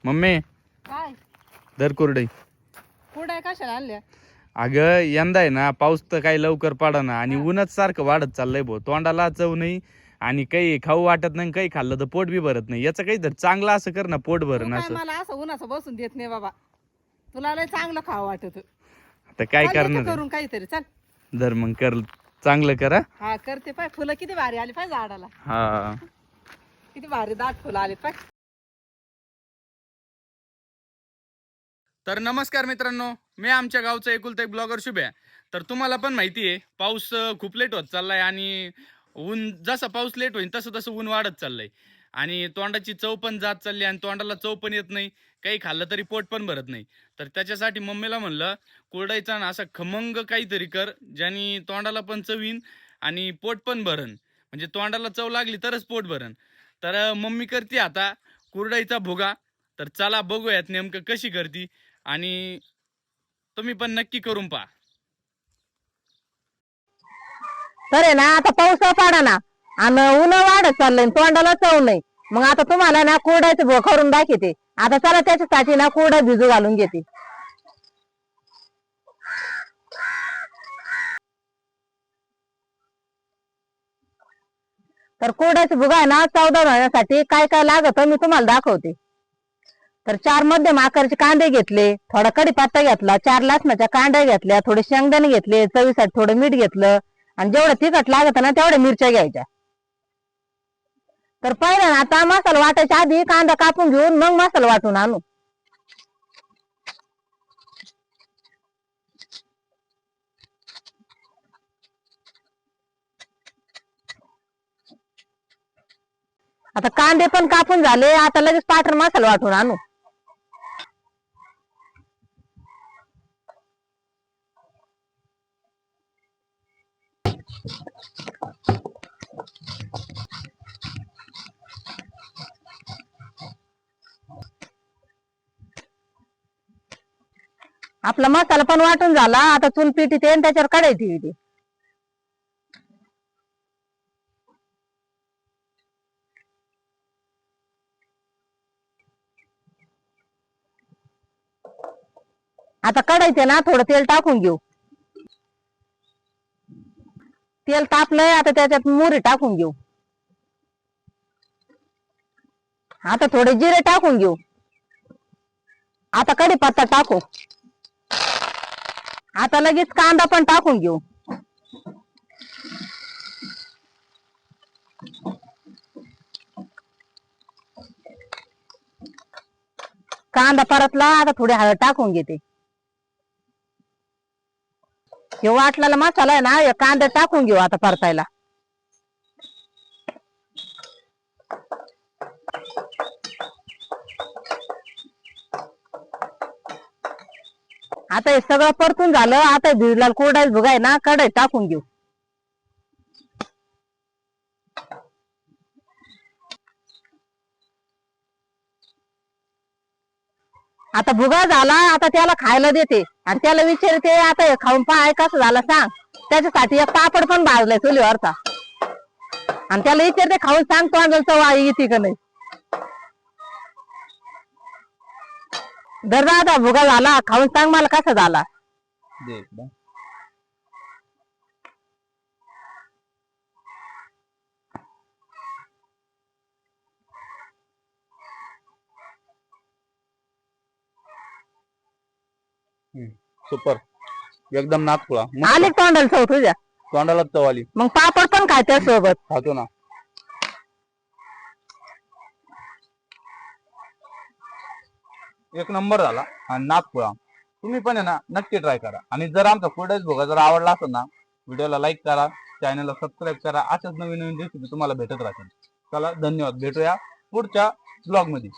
Mummy काय दर कुरडई. कुरड्या कशाला आणल्या? अगं यंदा आहे ना पाऊस तर काही लवकर पडा ना आणि हा. ऊनच सारखं वाढत चाललंय भाऊ. तोंडाला चव नाही आणि काही खाऊ वाटत नाही, काही खाल्लं तर पोट बी भरत नाही. याचं काही तर चांगलं असं कर ना, पोट तू भरण काय असं. मला असं उन्हाचं बसून देत नाही बाबा. तुला लय चांगलं खावं वाटत. आता काय चल देते करणार आहे? करून काहीतरी. चल धर मग कर, चांगलं करा. हा करते. पाय फुलं किती भारी आली पाय झाडाला. हा किती भारी दाट फुलं आली पाय. तर नमस्कार मित्रांनो, मी आमच्या गावचा एकुलता एक ब्लॉगर शुभ्या. तर तुम्हाला पण माहिती आहे पाऊस खूप लेट होत चाललाय आणि ऊन जसा पाऊस लेट होईल तसं तसं ऊन वाढत चाललंय आणि तोंडाची चव पण जात चालली आणि तोंडाला चव पण येत नाही, काही खाल्लं तरी पोट पण भरत नाही. तर त्याच्यासाठी मम्मीला म्हणलं कुरडाईचा ना असा खमंग काहीतरी कर ज्यानी तोंडाला पण चव येईन आणि पोट पण भरण, म्हणजे तोंडाला चव लागली तरच पोट भरण. तर मम्मी करते आता कुरडाईचा भुगा. तर चला बघूयात नेमकं कशी करती आणि तुम्ही पण नक्की करून पहा. तर आहे ना आता पाऊस पाडा ना आणि ऊन वाढत चाललंय तोंडाला चव नाही. मग आता तुम्हाला ना कुरडायचं भो करून दाखवते. आता चला त्याच्यासाठी ना कुरडा भिजू घालून घेते. तर कुरड्याचं भुगा आहे ना चवदार होण्यासाठी काय काय लागत मी तुम्हाला दाखवते. तर 4 मध्यम आकाराचे कांदे घेतले, थोडा कढीपत्ता घेतला, 4 लसणाच्या कांड्या घेतल्या, थोडे शेंगदाणे घेतले, चवीसाठी थोडं मीठ घेतलं आणि जेवढं तिखट लागत ना तेवढ्या मिरच्या घ्यायच्या. तर पहिला ना आता मसाला वाटायच्या आधी कांदा कापून घेऊन मग मसाला वाटून आणू. आता कांदे पण कापून झाले, आता लगेच पाठर मसाला वाटून आणू. आपला मसाला पण वाटून झाला. आता चूल पेटीत येईन त्याच्यावर कढई ठेवते. आता कढईत ना थोडं तेल टाकून घेऊ. तेल तापलंय, आता त्याच्यात मोहरी टाकून घेऊ. आता थोडे जिरे टाकून घेऊ. आता कढीपत्ता टाकू. आता लगेच कांदा पण टाकून घेऊ. कांदा परतला, आता थोडी हळद टाकून घेते. हे वाटलेला मसाला आहे ना हे कांदा टाकून घेऊ आता परतायला. आता हे सगळं परतून झालं. आता भिजलेला कुरडा भुगा आहे ना कढईत टाकून घेऊ. आता भुगा झाला, आता त्याला खायला देते आणि त्याला विचारते आता हे खाऊन पाय कसं झालं सांग. त्याच्यासाठी एक पापड पण भाजलाय चुलीवरचा आणि त्याला विचारते खाऊन सांग तोंडाला चव येते का नाही. दादा भुगा झाला, खाऊन सांग मला कसा झाला. सुपर, एकदम नागपुळा. आले तोंडाला चव तुझ्या. तोंडाला चव आली. मग पापड पण खाय त्यासोबत. खातो ना. एक नंबर झाला आणि नागपुळा. तुम्ही पण आहे ना नक्की ट्राय करा आणि जर आमचा कुरडईचा भुगा जर आवडला असेल ना व्हिडिओला लाईक करा, चॅनलला सबस्क्राईब करा. अशाच नवीन नवीन रेसिपी तुम्हाला भेटत राहतील. चला धन्यवाद, भेटूया पुढच्या ब्लॉग मध्ये.